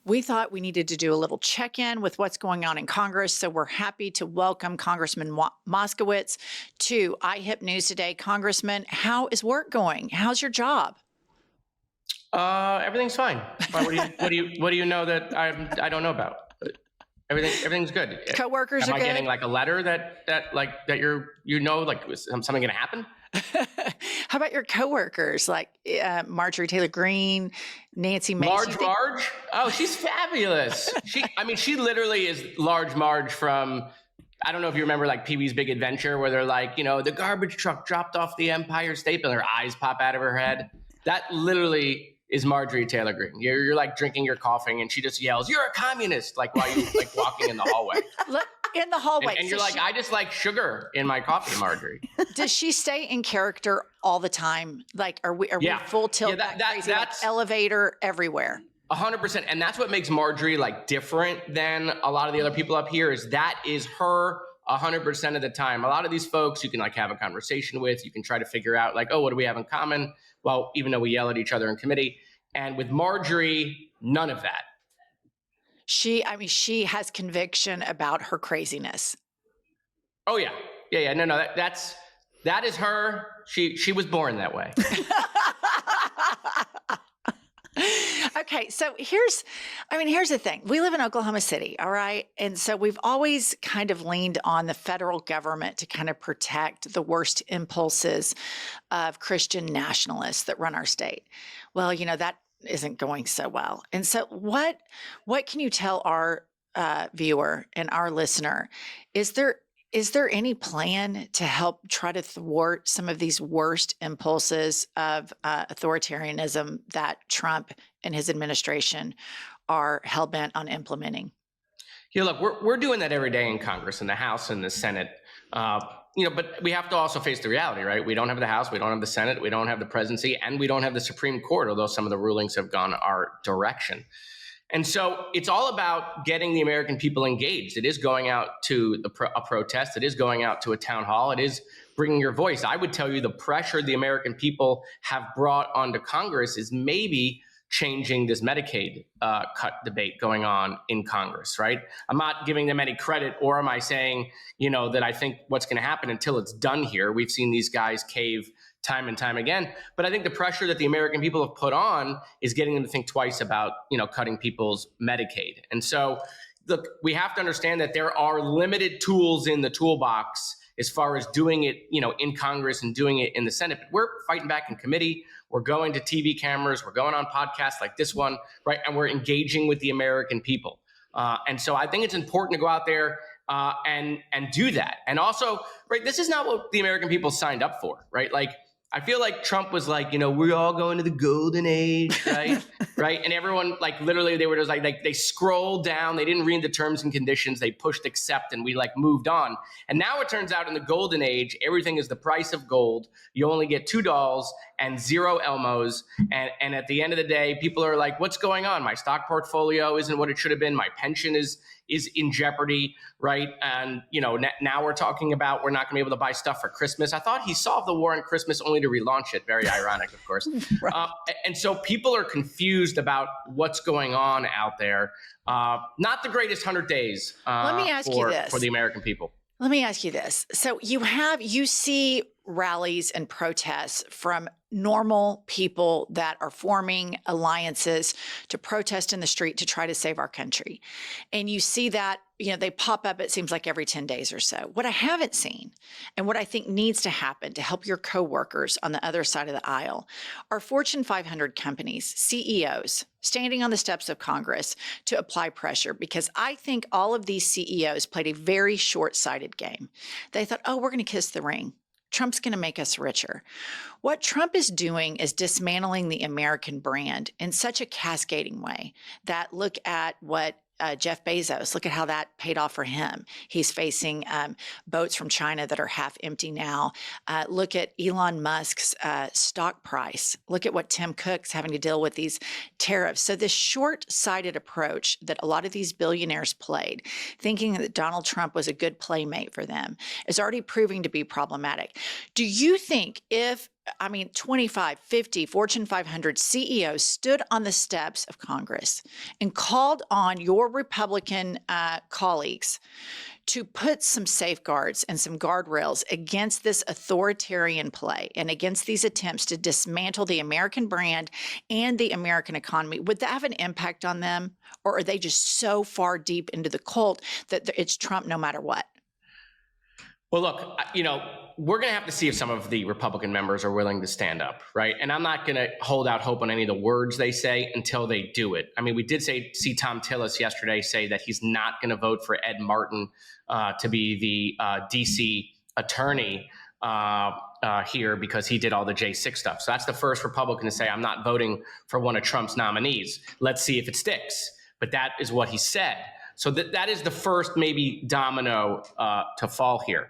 We thought we needed to do a little check-in with what's going on in Congress, so we're happy to welcome Congressman Moskowitz to IHIP News Today. Congressman, how is work going? How's your job? Everything's fine. Why, what do you know that I don't know about? Everything's good. Coworkers Am are I good? getting like a letter that you're like is something going to happen? How about your coworkers, like Marjorie Taylor Greene, Nancy Mace? Marge? Oh, she's fabulous. She literally is Large Marge from, I don't know if you remember like Pee-wee's Big Adventure, where they're like, the garbage truck dropped off the Empire State Building, her eyes pop out of her head. That literally is Marjorie Taylor Greene. You're like drinking your coffee and she just yells, "You're a communist," like while you like walking in the hallway. Look, in the hallway. And you're like, I just like sugar in my coffee, Marjorie. Does she stay in character all the time? Like, are we full tilt? Yeah, crazy, that's like elevator everywhere. 100%. And that's what makes Marjorie like different than a lot of the other people up here, is that is her 100% of the time. A lot of these folks you can like have a conversation with, you can try to figure out like, oh, what do we have in common? Well, even though we yell at each other in committee. And with Marjorie, none of that. She has conviction about her craziness. Oh yeah. No, that is her. She was born that way. Okay, so here's the thing. We live in Oklahoma City, all right? And so we've always kind of leaned on the federal government to kind of protect the worst impulses of Christian nationalists that run our state. Well, that isn't going so well. And so what can you tell our viewer and our listener? Is there any plan to help try to thwart some of these worst impulses of authoritarianism that Trump and his administration are hell-bent on implementing? Yeah, look, we're doing that every day in Congress, in the House and the Senate. But we have to also face the reality, right? We don't have the House, we don't have the Senate, we don't have the presidency, and we don't have the Supreme Court, although some of the rulings have gone our direction. And so it's all about getting the American people engaged. It is going out to a protest. It is going out to a town hall. It is bringing your voice. I would tell you the pressure the American people have brought onto Congress is maybe changing this Medicaid cut debate going on in Congress, right? I'm not giving them any credit, or am I saying, that I think what's going to happen until it's done here. We've seen these guys cave time and time again. But I think the pressure that the American people have put on is getting them to think twice about, cutting people's Medicaid. And so, look, we have to understand that there are limited tools in the toolbox as far as doing it, in Congress and doing it in the Senate. But we're fighting back in committee. We're going to TV cameras. We're going on podcasts like this one, right? And we're engaging with the American people. And so I think it's important to go out there and do that. And also, right, this is not what the American people signed up for, right? Like, I feel like Trump was like, we're all going to the golden age, right? Right. And everyone, like, literally, they were just like they scrolled down. They didn't read the terms and conditions. They pushed accept and we like moved on. And now it turns out in the golden age, everything is the price of gold. You only get $2 and 0 Elmos. And at the end of the day, people are like, what's going on? My stock portfolio isn't what it should have been. My pension is in jeopardy, right? And, now we're talking about we're not going to be able to buy stuff for Christmas. I thought he solved the war on Christmas only to relaunch it. Very ironic, of course. Right. And so people are confused about what's going on out there. Not the greatest 100 days Let me ask you this. For the American people. Let me ask you this. So you see rallies and protests from normal people that are forming alliances to protest in the street to try to save our country. And you see that, they pop up, it seems like every 10 days or so. What I haven't seen and what I think needs to happen to help your coworkers on the other side of the aisle are Fortune 500 companies, CEOs, standing on the steps of Congress to apply pressure, because I think all of these CEOs played a very short-sighted game. They thought, oh, we're going to kiss the ring. Trump's going to make us richer. What Trump is doing is dismantling the American brand in such a cascading way that look at what Jeff Bezos, look at how that paid off for him. He's facing boats from China that are half empty now. Look at Elon Musk's stock price. Look at what Tim Cook's having to deal with, these tariffs. So this short-sighted approach that a lot of these billionaires played, thinking that Donald Trump was a good playmate for them, is already proving to be problematic. Do you think if 25, 50, Fortune 500 CEOs stood on the steps of Congress and called on your Republican colleagues to put some safeguards and some guardrails against this authoritarian play and against these attempts to dismantle the American brand and the American economy. Would that have an impact on them? Or are they just so far deep into the cult that it's Trump no matter what? Well, look, we're going to have to see if some of the Republican members are willing to stand up, right? And I'm not going to hold out hope on any of the words they say until they do it. I mean, we did see Tom Tillis yesterday say that he's not going to vote for Ed Martin to be the D.C. attorney here because he did all the J6 stuff. So that's the first Republican to say, I'm not voting for one of Trump's nominees. Let's see if it sticks. But that is what he said. So that is the first maybe domino to fall here.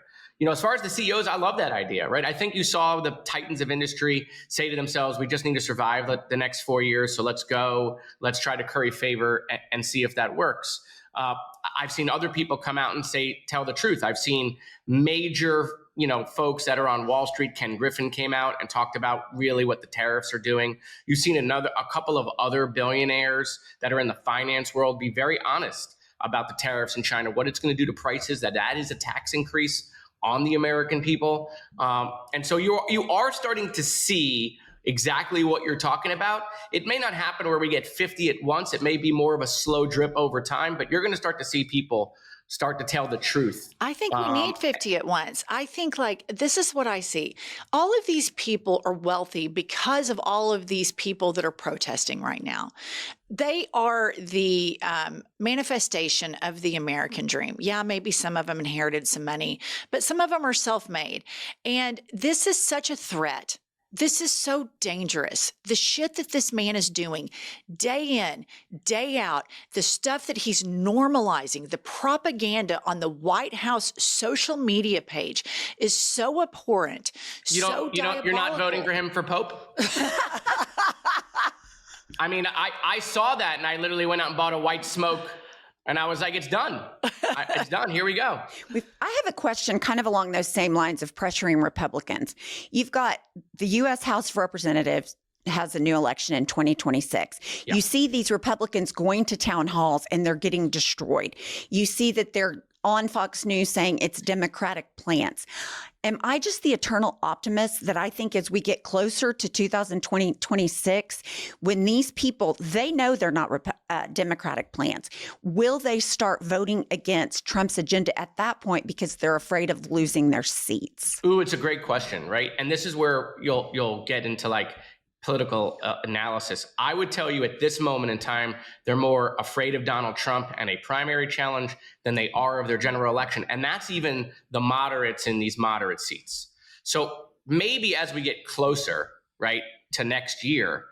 As far as the CEOs, I love that idea, right? I think you saw the titans of industry say to themselves, we just need to survive the next 4 years. So let's go. Let's try to curry favor and see if that works. I've seen other people come out and tell the truth. I've seen major, folks that are on Wall Street. Ken Griffin came out and talked about really what the tariffs are doing. You've seen a couple of other billionaires that are in the finance world be very honest about the tariffs in China, what it's going to do to prices, that is a tax increase on the American people. And so you are starting to see exactly what you're talking about. It may not happen where we get 50 at once. It may be more of a slow drip over time, but you're going to start to see people start to tell the truth. I think we need 50 at once. I think this is what I see. All of these people are wealthy because of all of these people that are protesting right now. They are the manifestation of the American dream. Yeah, maybe some of them inherited some money, but some of them are self-made. And this is such a threat. This is so dangerous. The shit that this man is doing day in, day out, the stuff that he's normalizing, the propaganda on the White House social media page is so abhorrent. You're not voting for him for Pope? I mean, I saw that and I literally went out and bought a white smoke and I was like, it's done. It's done. Here we go. I have a question kind of along those same lines of pressuring Republicans. You've got the U.S. House of Representatives has a new election in 2026. Yep. You see these Republicans going to town halls and they're getting destroyed. You see that they're on Fox News saying it's Democratic plants. Am I just the eternal optimist that I think as we get closer to 2026, when these people, they know they're not Democratic plants, will they start voting against Trump's agenda at that point because they're afraid of losing their seats? Ooh, it's a great question, right? And this is where you'll get into political analysis. I would tell you at this moment in time, they're more afraid of Donald Trump and a primary challenge than they are of their general election. And that's even the moderates in these moderate seats. So maybe as we get closer, right, to next year,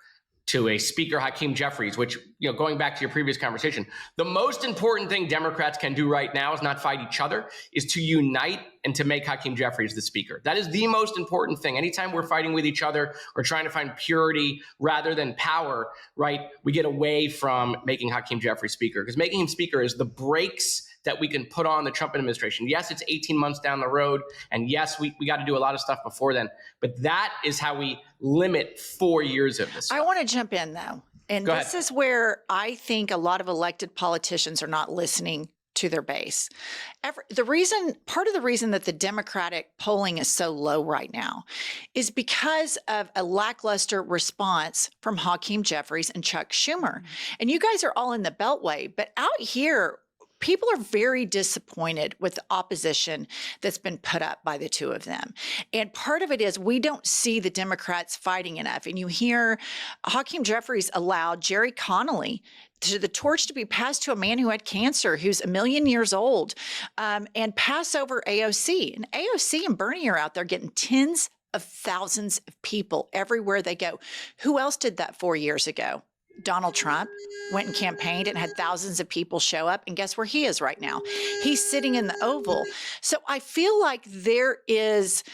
to a Speaker Hakeem Jeffries, which, going back to your previous conversation, the most important thing Democrats can do right now is not fight each other, is to unite and to make Hakeem Jeffries the Speaker. That is the most important thing. Anytime we're fighting with each other or trying to find purity rather than power, right, we get away from making Hakeem Jeffries Speaker, because making him Speaker is the brakes that we can put on the Trump administration. Yes, it's 18 months down the road. And yes, we got to do a lot of stuff before then. But that is how we limit 4 years of this stuff. I want to jump in, though. And this is where I think a lot of elected politicians are not listening to their base. Part of the reason that the Democratic polling is so low right now is because of a lackluster response from Hakeem Jeffries and Chuck Schumer. And you guys are all in the Beltway, but out here, people are very disappointed with the opposition that's been put up by the two of them. And part of it is we don't see the Democrats fighting enough. And you hear Hakeem Jeffries allowed Jerry Connolly to the torch to be passed to a man who had cancer, who's 1 million years old, and pass over AOC. And AOC and Bernie are out there getting tens of thousands of people everywhere they go. Who else did that 4 years ago? Donald Trump went and campaigned and had thousands of people show up. And guess where he is right now? He's sitting in the Oval. So I feel like there is,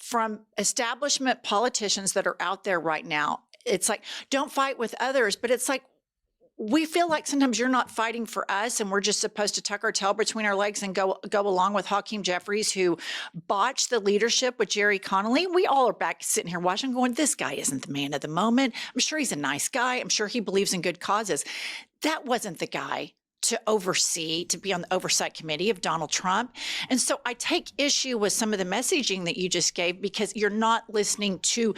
from establishment politicians that are out there right now, it's like, don't fight with others. But it's like, we feel like sometimes you're not fighting for us and we're just supposed to tuck our tail between our legs and go along with Hakeem Jeffries, who botched the leadership with Jerry Connolly. We all are back sitting here watching going, this guy isn't the man of the moment. I'm sure he's a nice guy. I'm sure he believes in good causes. That wasn't the guy to oversee, to be on the oversight committee of Donald Trump. And so I take issue with some of the messaging that you just gave, because you're not listening to,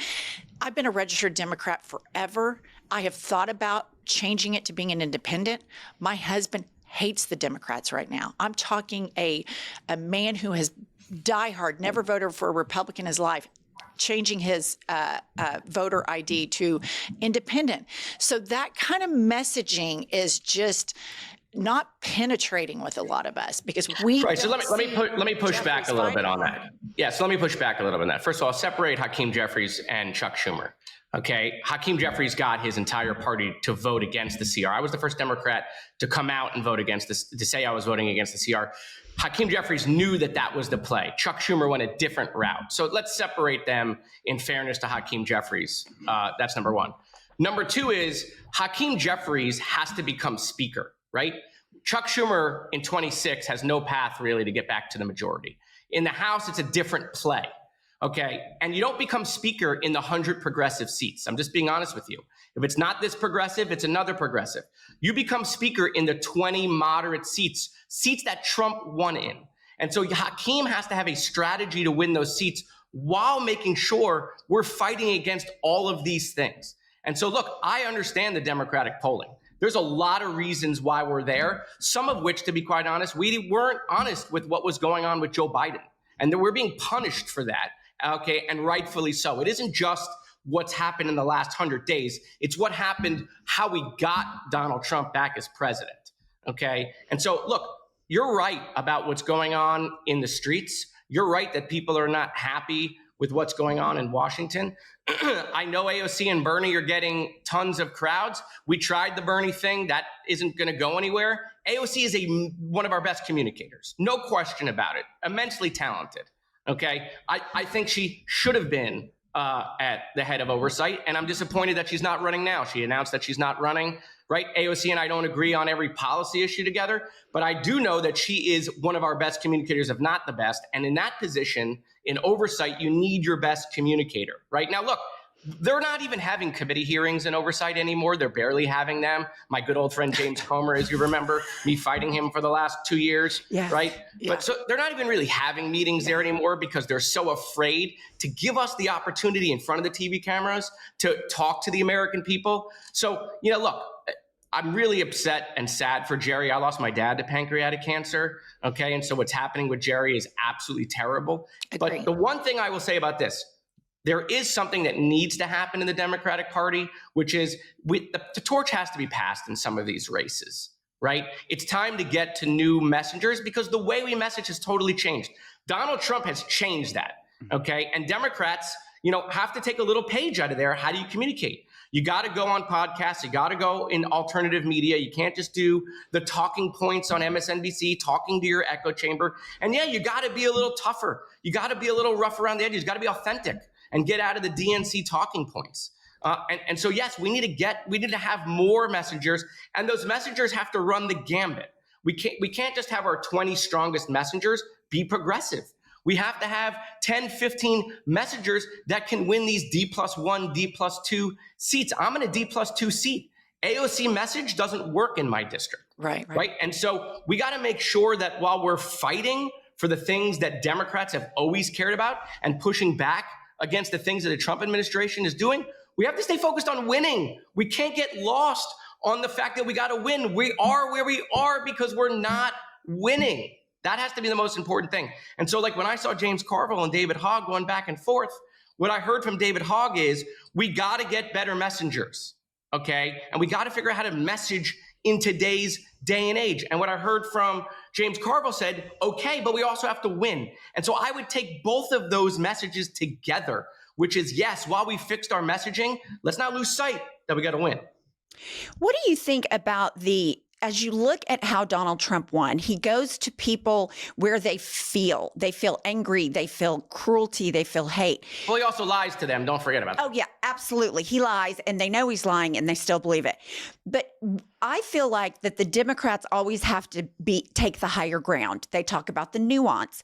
I've been a registered Democrat forever. I have thought about changing it to being an independent. My husband hates the Democrats right now. I'm talking a man who has diehard, never voted for a Republican in his life, changing his voter ID to independent. So that kind of messaging is just not penetrating with a lot of us, because we right. So let me push back a little bit on that. Yeah. So let me push back a little bit on that. First of all, separate Hakeem Jeffries and Chuck Schumer. Okay. Hakeem Jeffries got his entire party to vote against the CR. I was the first Democrat to come out and vote against this, to say I was voting against the CR. Hakeem Jeffries knew that that was the play. Chuck Schumer went a different route. So let's separate them in fairness to Hakeem Jeffries. That's number one. Number two is Hakeem Jeffries has to become speaker, right? Chuck Schumer in 26 has no path really to get back to the majority. In the House, it's a different play. Okay. And you don't become speaker in the 100 progressive seats. I'm just being honest with you. If it's not this progressive, it's another progressive. You become speaker in the 20 moderate seats that Trump won in. And so Hakeem has to have a strategy to win those seats while making sure we're fighting against all of these things. And so, look, I understand the Democratic polling. There's a lot of reasons why we're there, some of which, to be quite honest, we weren't honest with what was going on with Joe Biden. And that we're being punished for that. Okay, and rightfully so. It isn't just what's happened in the last 100 days. It's what happened, how we got Donald Trump back as president. Okay, and so look, you're right about what's going on in the streets. You're right that people are not happy with what's going on in Washington. I know AOC and Bernie are getting tons of crowds. We tried the Bernie thing. That isn't going to go anywhere. AOC is one of our best communicators. No question about it. Immensely talented. Okay, I think she should have been at the head of oversight, and I'm disappointed that she's not running now. She announced that she's not running, right? AOC and I don't agree on every policy issue together, but I do know that she is one of our best communicators, if not the best. And in that position, in oversight, you need your best communicator, right? Now, look, they're not even having committee hearings in oversight anymore. They're barely having them. My good old friend James Comer, as you remember, me fighting him for the last 2 years, right? Yeah. But so they're not even really having meetings there anymore because they're so afraid to give us the opportunity in front of the TV cameras to talk to the American people. So, look, I'm really upset and sad for Jerry. I lost my dad to pancreatic cancer, okay? And so what's happening with Jerry is absolutely terrible. Agreed. But the one thing I will say about this, there is something that needs to happen in the Democratic Party, which is the torch has to be passed in some of these races, right? It's time to get to new messengers because the way we message has totally changed. Donald Trump has changed that, okay? And Democrats, have to take a little page out of there. How do you communicate? You got to go on podcasts. You got to go in alternative media. You can't just do the talking points on MSNBC, talking to your echo chamber. And yeah, you got to be a little tougher. You got to be a little rough around the edges. You got to be authentic and get out of the DNC talking points. And so, yes, we need to have more messengers, and those messengers have to run the gambit. We can't just have our 20 strongest messengers be progressive. We have to have 10, 15 messengers that can win these D+1, D+2 seats. I'm in a D+2 seat. AOC message doesn't work in my district. Right. And so we got to make sure that while we're fighting for the things that Democrats have always cared about and pushing back against the things that the Trump administration is doing, we have to stay focused on winning. We can't get lost on the fact that we got to win. We are where we are because we're not winning. That has to be the most important thing. And so like when I saw James Carville and David Hogg going back and forth, what I heard from David Hogg is we got to get better messengers, okay? And we got to figure out how to message in today's day and age. And what I heard from James Carville said, okay, but we also have to win. And so I would take both of those messages together, which is, yes, while we fixed our messaging, let's not lose sight that we got to win. What do you think about the as you look at how Donald Trump won, he goes to people where they feel angry, they feel cruelty, they feel hate. Well, he also lies to them. Don't forget about that. Oh, yeah, absolutely. He lies and they know he's lying and they still believe it. But I feel like that the Democrats always have to take the higher ground. They talk about the nuance.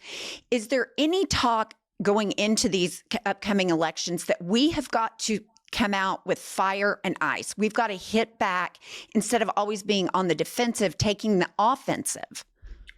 Is there any talk going into these upcoming elections that we have got to come out with fire and ice? We've got to hit back instead of always being on the defensive, taking the offensive.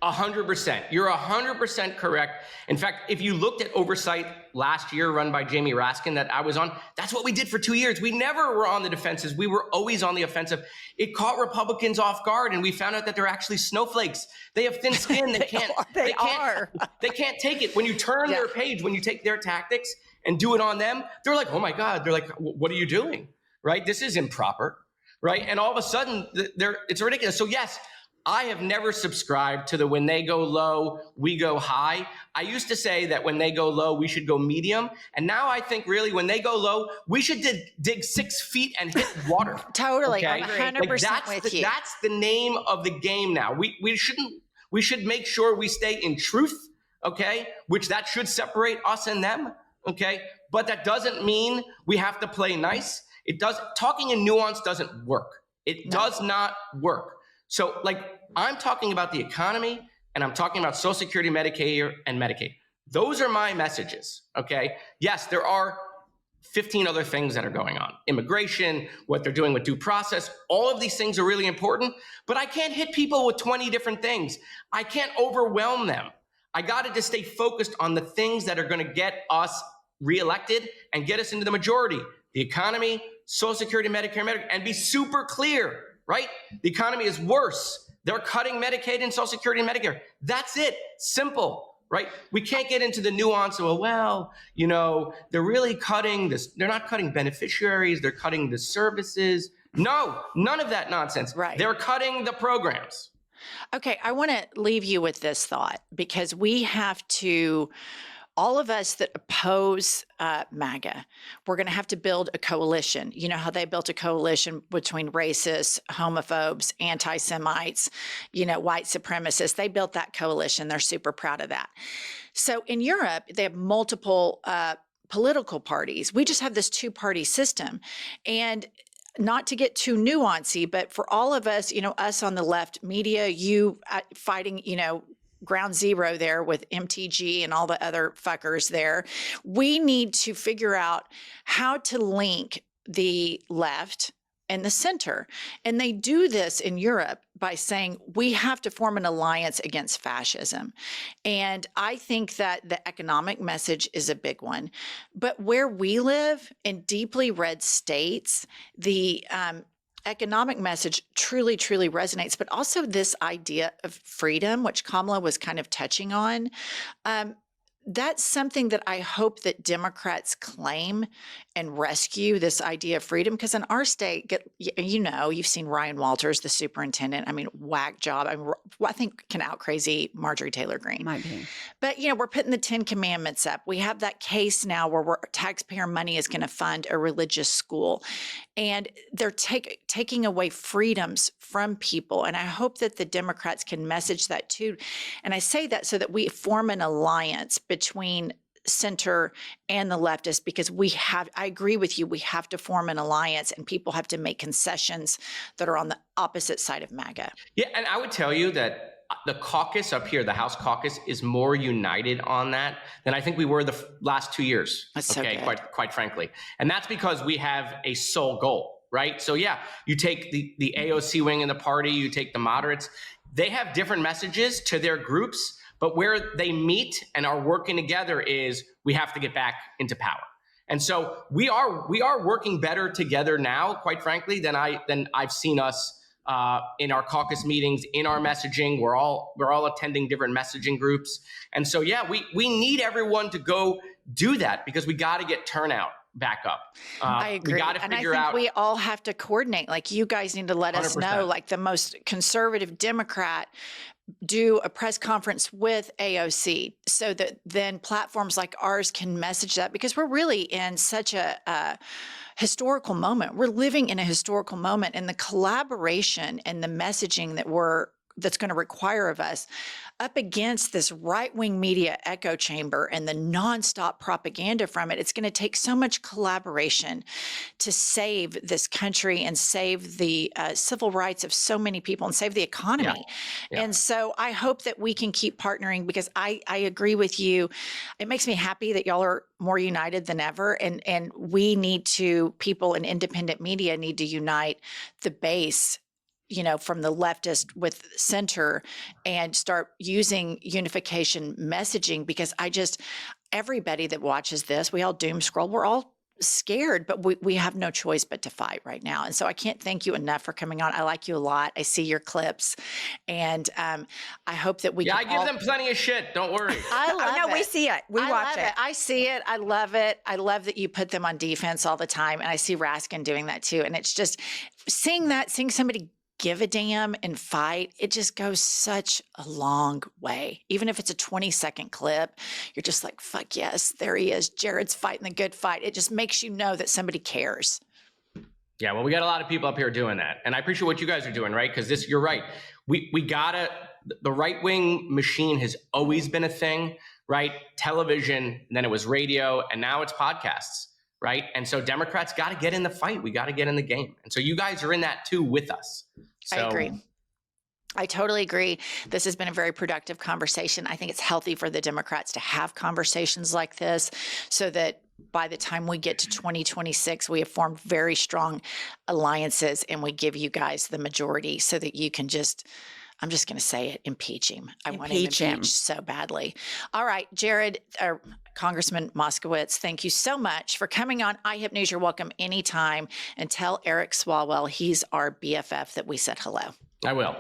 100%. You're 100% correct. In fact, if you looked at oversight last year run by Jamie Raskin that I was on, that's what we did for 2 years. We never were on the defenses. We were always on the offensive. It caught Republicans off guard, and we found out that they're actually snowflakes. They have thin skin. They can't take it. When you turn their page, when you take their tactics and do it on them, they're like, oh my God. They're like, what are you doing? Right? This is improper. Right? And all of a sudden, it's ridiculous. So yes, I have never subscribed to the when they go low, we go high. I used to say that when they go low, we should go medium. And now I think really when they go low, we should dig 6 feet and hit water. Totally. Okay? I'm 100% with you. That's the name of the game now. We should make sure we stay in truth, okay? Which that should separate us and them, okay? But that doesn't mean we have to play nice. Talking in nuance doesn't work. It does not work. So I'm talking about the economy and I'm talking about Social Security, Medicare, and Medicaid. Those are my messages, okay? Yes, there are 15 other things that are going on. Immigration, what they're doing with due process, all of these things are really important, but I can't hit people with 20 different things. I can't overwhelm them. I got to just stay focused on the things that are going to get us reelected and get us into the majority. The economy, Social Security, Medicare, and be super clear. Right? The economy is worse. They're cutting Medicaid and Social Security and Medicare. That's it. Simple, right? We can't get into the nuance of, they're really cutting this. They're not cutting beneficiaries. They're cutting the services. No, none of that nonsense. Right. They're cutting the programs. Okay, I want to leave you with this thought because we have to, all of us that oppose MAGA, we're going to have to build a coalition. You know how they built a coalition between racists, homophobes, anti-Semites, white supremacists. They built that coalition. They're super proud of that. So in Europe, they have multiple political parties. We just have this two-party system. And not to get too nuancy, but for all of us, us on the left media, you fighting, ground zero there with MTG and all the other fuckers there. We need to figure out how to link the left and the center. And they do this in Europe by saying we have to form an alliance against fascism. And I think that the economic message is a big one. But where we live in deeply red states, the economic message truly, truly resonates, but also this idea of freedom, which Kamala was kind of touching on. That's something that I hope that Democrats claim and rescue, this idea of freedom. Because in our state, you've seen Ryan Walters, the superintendent. I mean, whack job. I think can out crazy Marjorie Taylor Greene. Might be. But, we're putting the 10 Commandments up. We have that case now where taxpayer money is going to fund a religious school. And they're taking away freedoms from people. And I hope that the Democrats can message that too. And I say that so that we form an alliance between center and the leftists, because I agree with you, we have to form an alliance and people have to make concessions that are on the opposite side of MAGA. Yeah, and I would tell you that the caucus up here, the House caucus, is more united on that than I think we were the last 2 years. That's so good. Quite frankly. And that's because we have a sole goal, right? So yeah, you take the AOC wing in the party, you take the moderates, they have different messages to their groups, but where they meet and are working together is we have to get back into power. And so we are working better together now, quite frankly, than I've seen us in our caucus meetings, in our messaging. We're all attending different messaging groups. And so, yeah, we need everyone to go do that because we got to get turnout back up. I agree. We got to figure out. We all have to coordinate. Like, you guys need to let us 100%. know, like the most conservative Democrat do a press conference with AOC so that then platforms like ours can message that, because we're really in such a historical moment. We're living in a historical moment, and the collaboration and the messaging that's going to require of us up against this right-wing media echo chamber and the nonstop propaganda from it. It's going to take so much collaboration to save this country and save the civil rights of so many people and save the economy. Yeah. And so I hope that we can keep partnering, because I agree with you. It makes me happy that y'all are more united than ever. And we need to, people in independent media need to unite the base, from the leftist with center, and start using unification messaging, because everybody that watches this, we all doom scroll, we're all scared, but we have no choice but to fight right now. And so I can't thank you enough for coming on. I like you a lot. I see your clips, and I hope that we can I give them plenty of shit. Don't worry. I love it. No, we see it. We watch it. I see it. I love it. I love that you put them on defense all the time. And I see Raskin doing that too. And it's just seeing somebody give a damn and fight, it just goes such a long way. Even if it's a 20-second clip, you're just like, fuck yes, there he is. Jared's fighting the good fight. It just makes you know that somebody cares. Yeah, well, we got a lot of people up here doing that. And I appreciate what you guys are doing, right? Because you're right. We gotta, the right-wing machine has always been a thing, right? Television, and then it was radio, and now it's podcasts, right? And so Democrats got to get in the fight. We got to get in the game. And so you guys are in that too with us. So, I agree. I totally agree. This has been a very productive conversation. I think it's healthy for the Democrats to have conversations like this, so that by the time we get to 2026, we have formed very strong alliances, and we give you guys the majority so that you can I'm just going to say it, impeach him. I want him impeached so badly. All right, Jared, Congressman Moskowitz, thank you so much for coming on IHIP News. You're welcome anytime. And tell Eric Swalwell he's our BFF that we said hello. I will.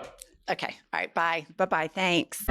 Okay. All right. Bye. Bye-bye. Thanks.